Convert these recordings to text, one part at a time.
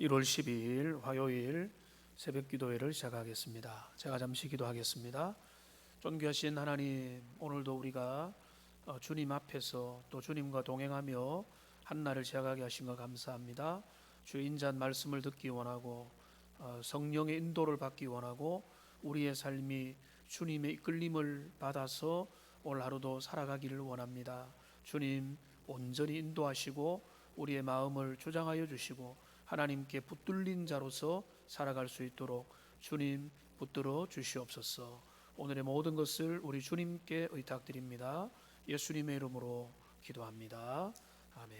1월 12일 화요일 새벽 기도회를 시작하겠습니다. 제가 잠시 기도하겠습니다. 존귀하신 하나님, 오늘도 우리가 주님 앞에서 또 주님과 동행하며 한 날을 시작하게 하신 것 감사합니다. 주의 인자한 말씀을 듣기 원하고 성령의 인도를 받기 원하고 우리의 삶이 주님의 이끌림을 받아서 오늘 하루도 살아가기를 원합니다. 주님 온전히 인도하시고 우리의 마음을 주장하여 주시고 하나님께 붙들린 자로서 살아갈 수 있도록 주님 붙들어 주시옵소서. 오늘의 모든 것을 우리 주님께 의탁드립니다. 예수님의 이름으로 기도합니다. 아멘.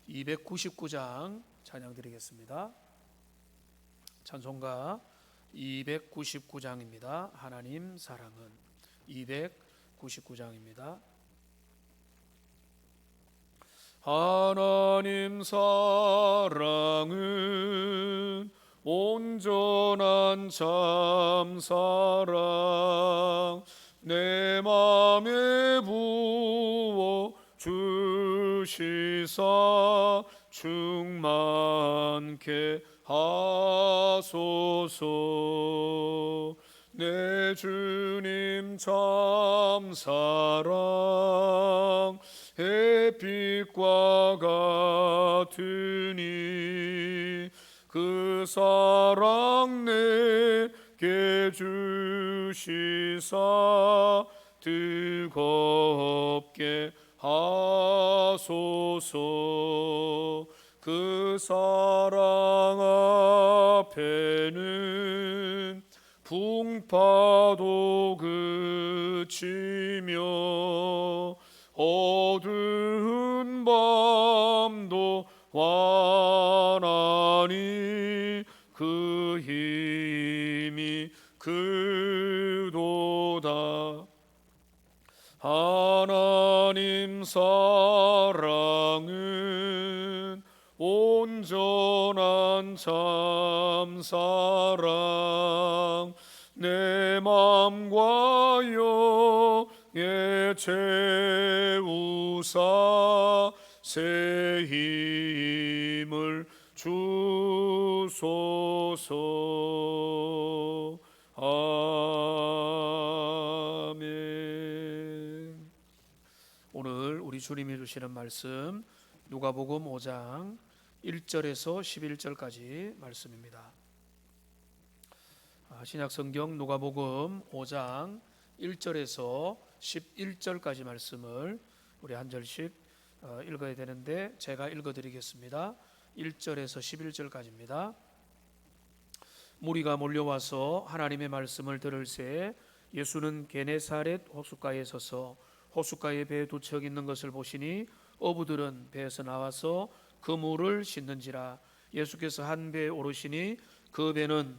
299장 찬양 드리겠습니다. 찬송가 299장입니다. 하나님 사랑은 299장입니다. 하나님 사랑은 온전한 참사랑 내 맘에 부어 주시사 충만케 하소서. 내 주님 참사랑 햇빛과 같으니 그 사랑 내게 주시사 뜨겁게 하소서. 그 사랑 앞에는 풍파도 그치며 어두운 밤도 환하니 그 힘이 그도다. 하나님 사랑은 온전한 참사랑 내 맘과 영에 채우사 새 힘을 주소서. 아멘. 오늘 우리 주님이 주시는 말씀 누가복음 5장 1절에서 11절까지 말씀입니다. 신약성경 누가복음 5장 1절에서 11절까지 말씀을 우리 한 절씩 읽어야 되는데 제가 읽어드리겠습니다. 1절에서 11절까지입니다. 무리가 몰려와서 하나님의 말씀을 들을새 예수는 게네사렛 호숫가에 서서 호숫가에 배 두 척 있는 것을 보시니 어부들은 배에서 나와서 그 물을 씻는지라. 예수께서 한 배에 오르시니 그 배는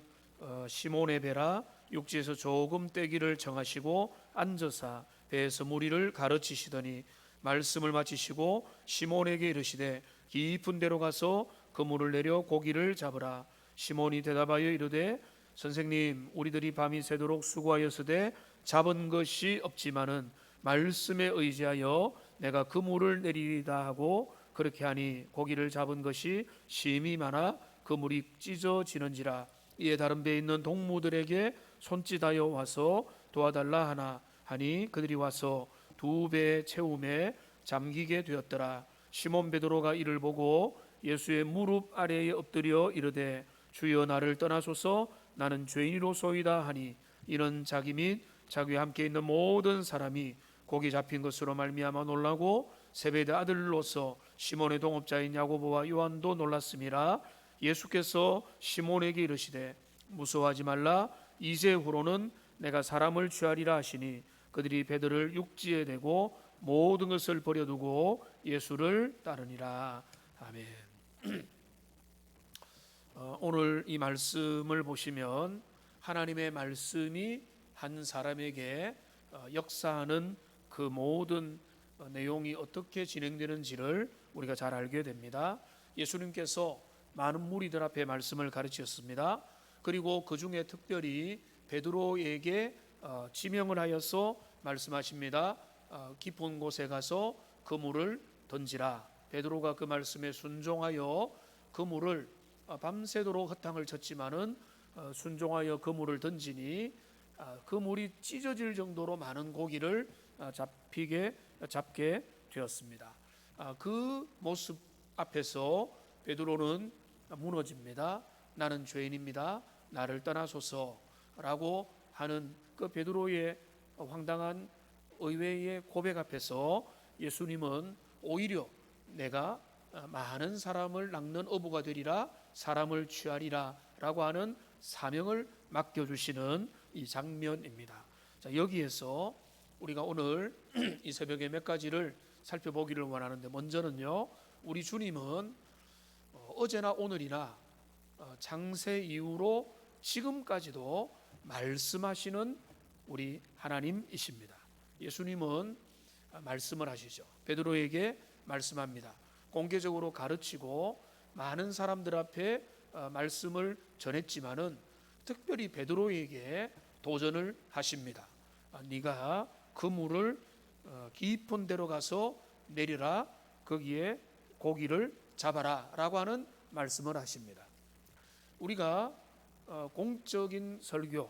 시몬의 배라. 육지에서 조금 떼기를 정하시고 앉아서 배에서 무리를 가르치시더니 말씀을 마치시고 시몬에게 이르시되 깊은 데로 가서 그물을 내려 고기를 잡으라. 시몬이 대답하여 이르되 선생님, 우리들이 밤이 새도록 수고하였으되 잡은 것이 없지만은 말씀에 의지하여 내가 그물을 내리리다 하고 그렇게 하니 고기를 잡은 것이 심히 많아 그물이 찢어지는지라. 이에 다른 배에 있는 동무들에게 손짓하여 와서 도와달라 하나 하니 그들이 와서 두 배 채움에 잠기게 되었더라. 시몬 베드로가 이를 보고 예수의 무릎 아래에 엎드려 이르되 주여 나를 떠나소서 나는 죄인이로소이다 하니 이는 자기 및 자기와 함께 있는 모든 사람이 고기 잡힌 것으로 말미암아 놀라고 세베대 아들로서 시몬의 동업자인 야고보와 요한도 놀랐음이라. 예수께서 시몬에게 이르시되 무서워하지 말라. 이제후로는 내가 사람을 취하리라 하시니 그들이 배들을 육지에 대고 모든 것을 버려두고 예수를 따르니라. 아멘. 오늘 이 말씀을 보시면 하나님의 말씀이 한 사람에게 역사하는 그 모든 내용이 어떻게 진행되는지를 우리가 잘 알게 됩니다. 예수님께서 많은 무리들 앞에 말씀을 가르치셨습니다. 그리고 그 중에 특별히 베드로에게 지명을 하여서 말씀하십니다. 깊은 곳에 가서 그물을 던지라. 베드로가 그 말씀에 순종하여 그물을 밤새도록 허탕을 쳤지만은 순종하여 그물을 던지니 그물이 찢어질 정도로 많은 고기를 잡게 되었습니다. 그 모습 앞에서 베드로는 무너집니다. 나는 죄인입니다. 나를 떠나소서라고 하는 그 베드로의 황당한 의외의 고백 앞에서 예수님은 오히려 내가 많은 사람을 낚는 어부가 되리라, 사람을 취하리라 라고 하는 사명을 맡겨주시는 이 장면입니다. 자, 여기에서 우리가 오늘 이 새벽에 몇 가지를 살펴보기를 원하는데, 먼저는요, 우리 주님은 어제나 오늘이나 창세 이후로 지금까지도 말씀하시는 우리 하나님이십니다. 예수님은 말씀을 하시죠. 베드로에게 말씀합니다. 공개적으로 가르치고 많은 사람들 앞에 말씀을 전했지만은 특별히 베드로에게 도전을 하십니다. 네가 그물을 깊은 데로 가서 내려라, 거기에 고기를 잡아라 라고 하는 말씀을 하십니다. 우리가 공적인 설교,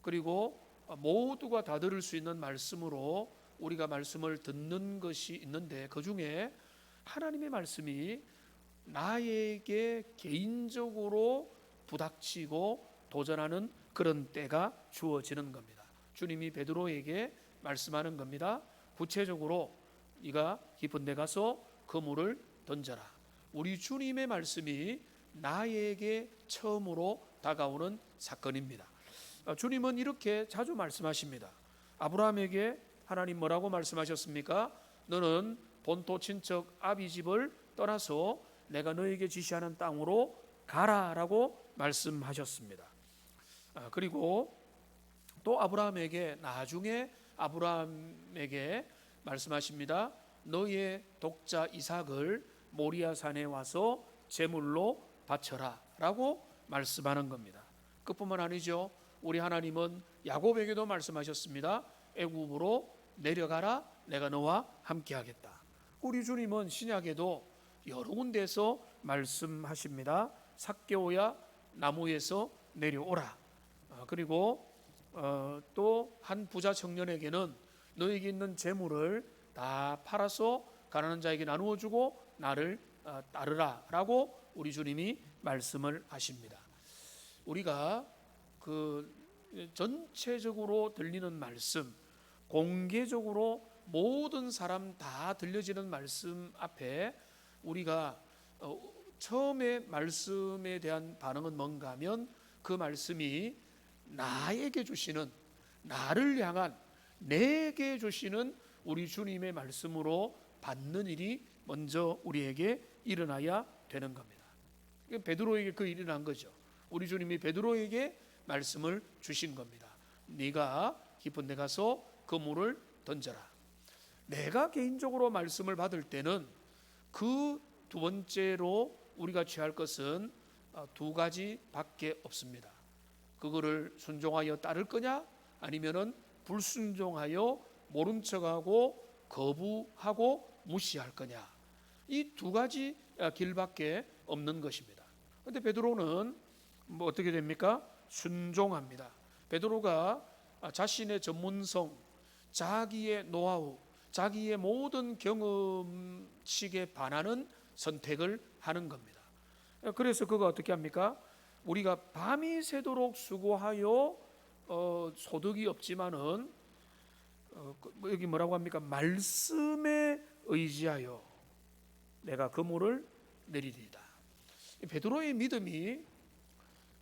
그리고 모두가 다 들을 수 있는 말씀으로 우리가 말씀을 듣는 것이 있는데, 그 중에 하나님의 말씀이 나에게 개인적으로 부닥치고 도전하는 그런 때가 주어지는 겁니다. 주님이 베드로에게 말씀하는 겁니다. 구체적으로 네가 깊은 데 가서 그물을 던져라. 우리 주님의 말씀이 나에게 처음으로 다가오는 사건입니다. 주님은 이렇게 자주 말씀하십니다. 아브라함에게 하나님 뭐라고 말씀하셨습니까? 너는 본토 친척 아비 집을 떠나서 내가 너에게 지시하는 땅으로 가라라고 말씀하셨습니다. 그리고 또 아브라함에게 나중에 아브라함에게 말씀하십니다. 너의 독자 이삭을 모리아 산에 와서 제물로 바쳐라 라고 말씀하는 겁니다. 그뿐만 아니죠. 우리 하나님은 야곱에게도 말씀하셨습니다. 애굽으로 내려가라, 내가 너와 함께 하겠다. 우리 주님은 신약에도 여러 군데에서 말씀하십니다. 삭개오야 나무에서 내려오라. 그리고 또 한 부자 청년에게는 너에게 있는 재물을 다 팔아서 가난한 자에게 나누어 주고 나를 따르라 라고 우리 주님이 말씀을 하십니다. 우리가 그 전체적으로 들리는 말씀, 공개적으로 모든 사람 다 들려지는 말씀 앞에 우리가 처음에 말씀에 대한 반응은 뭔가 하면, 그 말씀이 나에게 주시는, 나를 향한, 내게 주시는 우리 주님의 말씀으로 받는 일이 먼저 우리에게 일어나야 되는 겁니다. 베드로에게 그 일이 일어난 거죠. 우리 주님이 베드로에게 말씀을 주신 겁니다. 네가 깊은 데 가서 그물을 던져라. 내가 개인적으로 말씀을 받을 때는 그 두 번째로 우리가 취할 것은 두 가지밖에 없습니다. 그거를 순종하여 따를 거냐, 아니면은 불순종하여 모른 척하고 거부하고 무시할 거냐, 이 두 가지 길밖에 없는 것입니다. 그런데 베드로는 뭐 어떻게 됩니까? 순종합니다. 베드로가 자신의 전문성, 자기의 노하우, 자기의 모든 경험칙에 반하는 선택을 하는 겁니다. 그래서 그가 어떻게 합니까? 우리가 밤이 새도록 수고하여 소득이 없지만은 여기 뭐라고 합니까? 말씀에 의지하여 내가 그물을 내리리이다. 베드로의 믿음이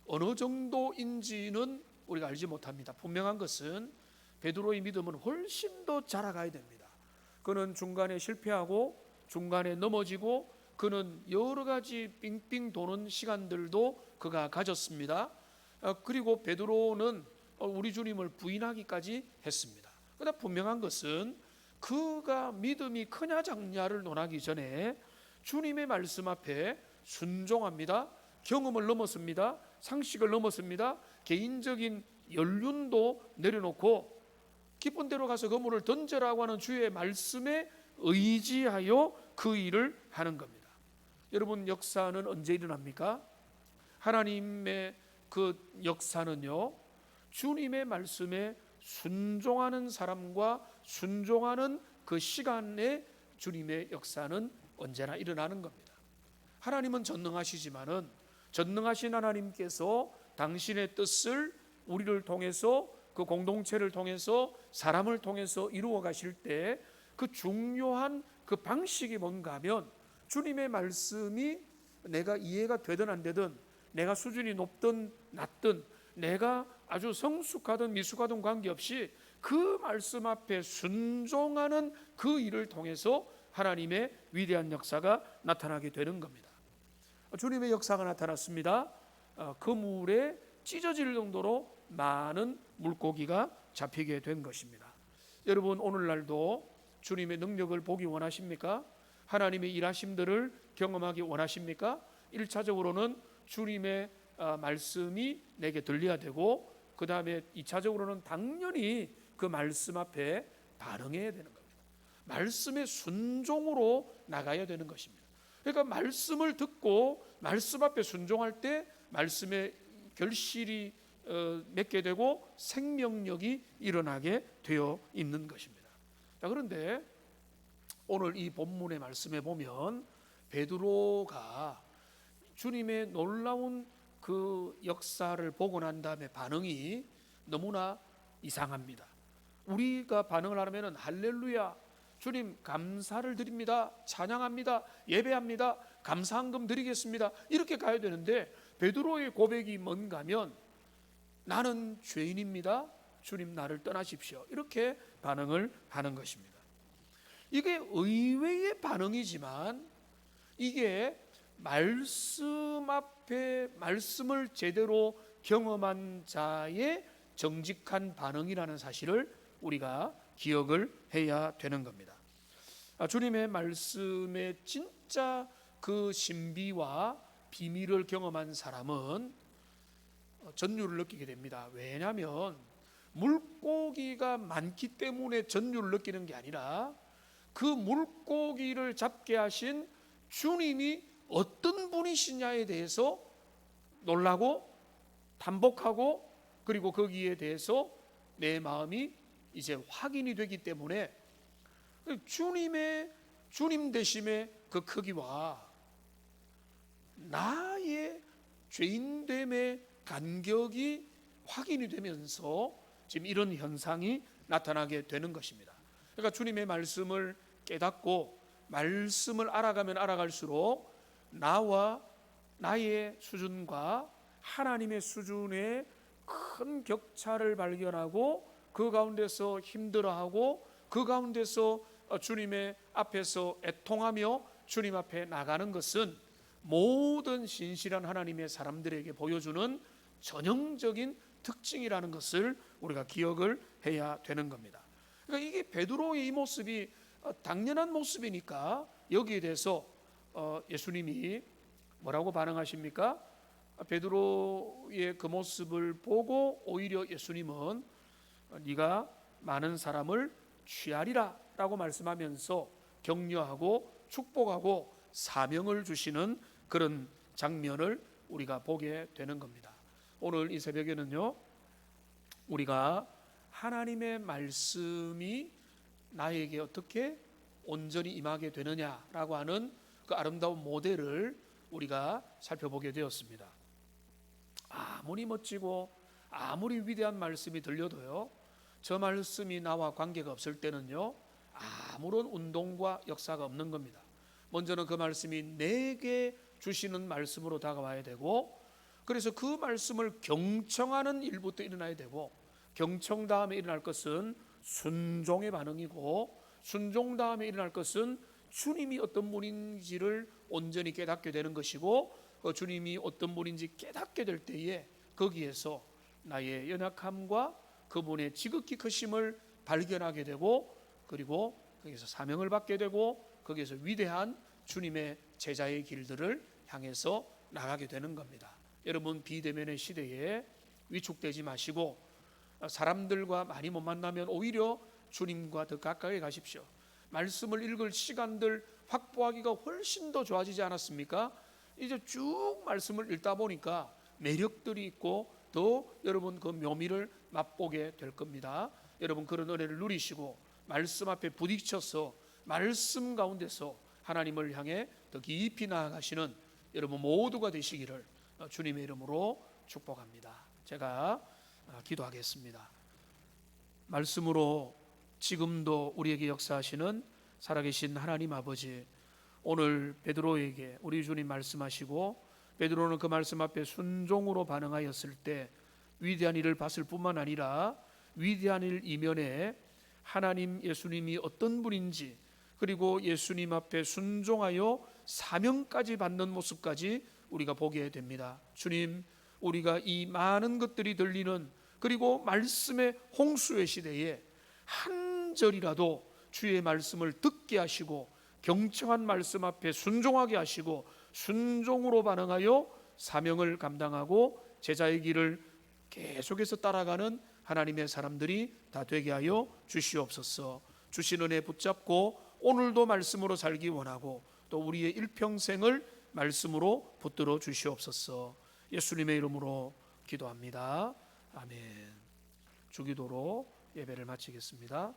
어느 정도인지는 우리가 알지 못합니다. 분명한 것은 베드로의 믿음은 훨씬 더 자라가야 됩니다. 그는 중간에 실패하고 중간에 넘어지고 그는 여러 가지 빙빙 도는 시간들도 그가 가졌습니다. 그리고 베드로는 우리 주님을 부인하기까지 했습니다. 그러나 분명한 것은 그가 믿음이 크냐 작냐를 논하기 전에 주님의 말씀 앞에 순종합니다. 경험을 넘었습니다. 상식을 넘었습니다. 개인적인 연륜도 내려놓고 깊은 데로 가서 그물을 던져라고 하는 주의 말씀에 의지하여 그 일을 하는 겁니다. 여러분, 역사는 언제 일어납니까? 하나님의 그 역사는요, 주님의 말씀에 순종하는 사람과 순종하는 그 시간에 주님의 역사는 언제나 일어나는 겁니다. 하나님은 전능하시지만은 전능하신 하나님께서 당신의 뜻을 우리를 통해서, 그 공동체를 통해서, 사람을 통해서 이루어 가실 때 그 중요한 그 방식이 뭔가 하면, 주님의 말씀이 내가 이해가 되든 안 되든, 내가 수준이 높든 낮든, 내가 아주 성숙하든 미숙하든 관계없이 그 말씀 앞에 순종하는 그 일을 통해서 하나님의 위대한 역사가 나타나게 되는 겁니다. 주님의 역사가 나타났습니다. 그물에 찢어질 정도로 많은 물고기가 잡히게 된 것입니다. 여러분, 오늘날도 주님의 능력을 보기 원하십니까? 하나님의 일하심들을 경험하기 원하십니까? 1차적으로는 주님의 말씀이 내게 들려야 되고, 그 다음에 2차적으로는 당연히 그 말씀 앞에 반응해야 되는 겁니다. 말씀의 순종으로 나가야 되는 것입니다. 그러니까 말씀을 듣고 말씀 앞에 순종할 때 말씀의 결실이 맺게 되고 생명력이 일어나게 되어 있는 것입니다. 자, 그런데 오늘 이 본문의 말씀에 보면 베드로가 주님의 놀라운 그 역사를 보고 난 다음에 반응이 너무나 이상합니다. 우리가 반응을 하려면 할렐루야, 주님 감사를 드립니다, 찬양합니다, 예배합니다, 감사한금 드리겠습니다, 이렇게 가야 되는데 베드로의 고백이 뭔가 하면 나는 죄인입니다, 주님 나를 떠나십시오, 이렇게 반응을 하는 것입니다. 이게 의외의 반응이지만 이게 말씀 앞에 말씀을 제대로 경험한 자의 정직한 반응이라는 사실을 우리가 기억을 해야 되는 겁니다. 주님의 말씀의 진짜 그 신비와 비밀을 경험한 사람은 전율을 느끼게 됩니다. 왜냐하면 물고기가 많기 때문에 전율을 느끼는 게 아니라 그 물고기를 잡게 하신 주님이 어떤 분이시냐에 대해서 놀라고 담복하고, 그리고 거기에 대해서 내 마음이 이제 확인이 되기 때문에 주님 되심의 그 크기와 나의 죄인됨의 간격이 확인이 되면서 지금 이런 현상이 나타나게 되는 것입니다. 그러니까 주님의 말씀을 깨닫고 말씀을 알아가면 알아갈수록 나와 나의 수준과 하나님의 수준의 큰 격차를 발견하고, 그 가운데서 힘들어하고, 그 가운데서 주님의 앞에서 애통하며 주님 앞에 나가는 것은 모든 신실한 하나님의 사람들에게 보여주는 전형적인 특징이라는 것을 우리가 기억을 해야 되는 겁니다. 그러니까 이게 베드로의 이 모습이 당연한 모습이니까 여기에 대해서 예수님이 뭐라고 반응하십니까? 베드로의 그 모습을 보고 오히려 예수님은 네가 많은 사람을 취하리라 라고 말씀하면서 격려하고 축복하고 사명을 주시는 그런 장면을 우리가 보게 되는 겁니다. 오늘 이 새벽에는요, 우리가 하나님의 말씀이 나에게 어떻게 온전히 임하게 되느냐라고 하는 그 아름다운 모델을 우리가 살펴보게 되었습니다. 아무리 멋지고 아무리 위대한 말씀이 들려도요, 저 말씀이 나와 관계가 없을 때는요, 아무런 운동과 역사가 없는 겁니다. 먼저는 그 말씀이 내게 주시는 말씀으로 다가와야 되고, 그래서 그 말씀을 경청하는 일부터 일어나야 되고, 경청 다음에 일어날 것은 순종의 반응이고, 순종 다음에 일어날 것은 주님이 어떤 분인지를 온전히 깨닫게 되는 것이고, 주님이 어떤 분인지 깨닫게 될 때에 거기에서 나의 연약함과 그분의 지극히 크심을 발견하게 되고, 그리고 거기서 사명을 받게 되고, 거기에서 위대한 주님의 제자의 길들을 향해서 나가게 되는 겁니다. 여러분, 비대면의 시대에 위축되지 마시고 사람들과 많이 못 만나면 오히려 주님과 더 가까이 가십시오. 말씀을 읽을 시간들 확보하기가 훨씬 더 좋아지지 않았습니까? 이제 쭉 말씀을 읽다 보니까 매력들이 있고 더 여러분 그 묘미를 맛보게 될 겁니다. 여러분 그런 은혜를 누리시고 말씀 앞에 부딪혀서 말씀 가운데서 하나님을 향해 더 깊이 나아가시는 여러분 모두가 되시기를 주님의 이름으로 축복합니다. 제가 기도하겠습니다. 말씀으로 지금도 우리에게 역사하시는 살아계신 하나님 아버지, 오늘 베드로에게 우리 주님 말씀하시고 베드로는 그 말씀 앞에 순종으로 반응하였을 때 위대한 일을 봤을 뿐만 아니라 위대한 일 이면에 하나님 예수님이 어떤 분인지, 그리고 예수님 앞에 순종하여 사명까지 받는 모습까지 우리가 보게 됩니다. 주님, 우리가 이 많은 것들이 들리는 그리고 말씀의 홍수의 시대에 한 절이라도 주의 말씀을 듣게 하시고 경청한 말씀 앞에 순종하게 하시고 순종으로 반응하여 사명을 감당하고 제자의 길을 계속해서 따라가는 하나님의 사람들이 다 되게 하여 주시옵소서. 주신 은혜 붙잡고 오늘도 말씀으로 살기 원하고 또 우리의 일평생을 말씀으로 붙들어 주시옵소서. 예수님의 이름으로 기도합니다. 아멘. 주기도로 예배를 마치겠습니다.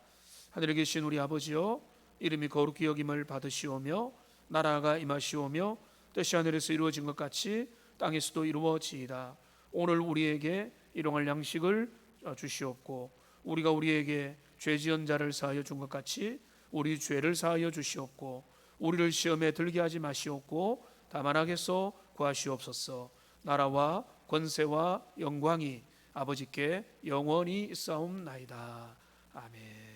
하늘에 계신 우리 아버지여, 이름이 거룩히 여김을 받으시오며 나라가 임하시오며 뜻이 하늘에서 이루어진 것 같이 땅에서도 이루어지이다. 오늘 우리에게 일용할 양식을 주시옵고 우리가 우리에게 죄 지은 자를 사하여 준 것 같이 우리 죄를 사하여 주시옵고 우리를 시험에 들게 하지 마시옵고 다만 악에서 구하시옵소서. 나라와 권세와 영광이 아버지께 영원히 있사옵나이다. 아멘.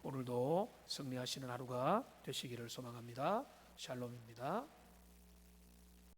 오늘도 승리하시는 하루가 되시기를 소망합니다. 샬롬입니다.